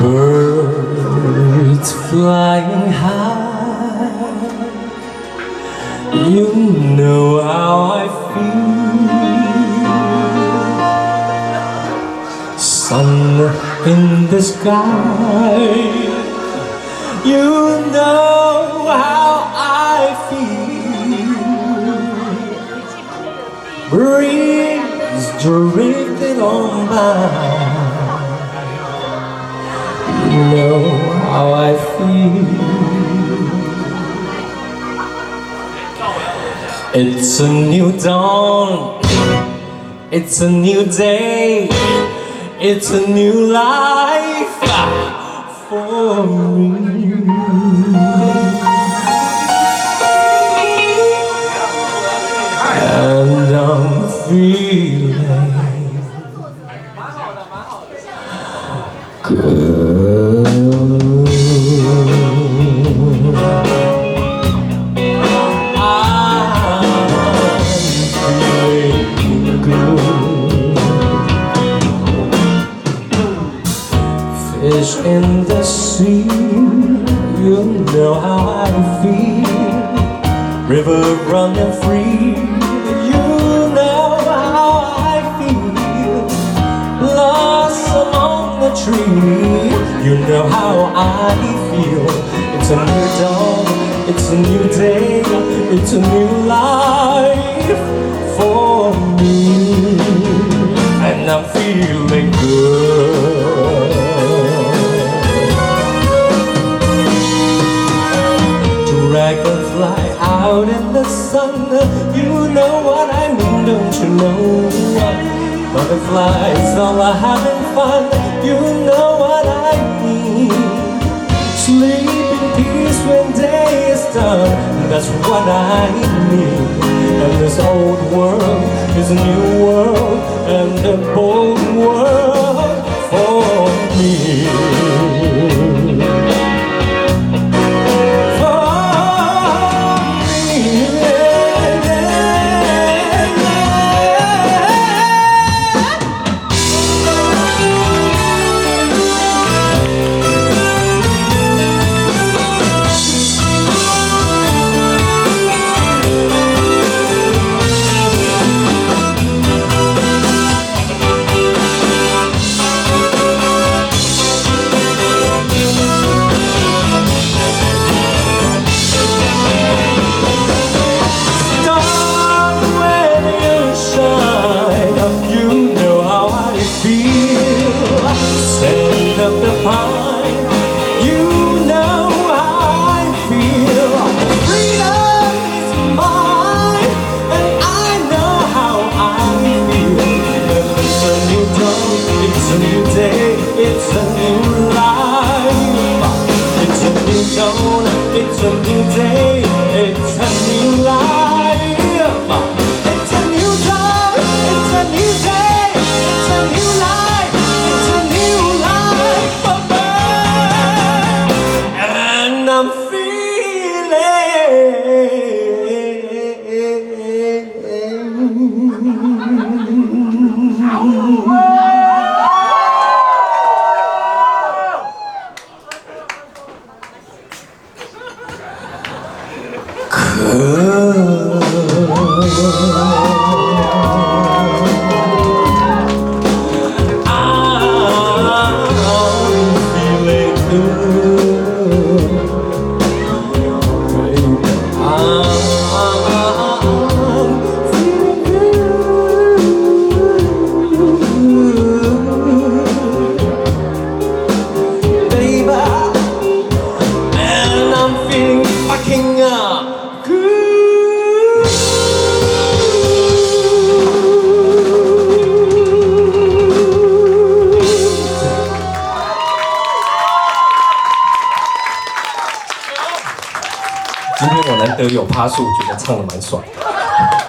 Birds flying high, you know how I feel. Sun in the sky, you know how I feel. Breeze drifting on by, you know how I feel. It's a new dawn, it's a new day, it's a new life for me. And I'm feeling good. Fish in the sea, you know how I feel. River running free, you know how I feel. Lost among the trees, you know how I feel. It's a new dawn, it's a new day, it's a new life for me. And I'm feeling good. Dragonfly out in the sun, you know what I mean, don't you know? Butterflies all are having fun, you know what I mean. Sleep in peace when day is done, that's what I mean. And this old world is a new world, and a bold world for me. It's a new day, it's a new life. It's a new dawn, it's a new day, it's a new life. It's a new dawn, it's a new day, it's a new life. It's a new life for me. And I'm今天我难得有趴数，觉得唱得蛮爽的。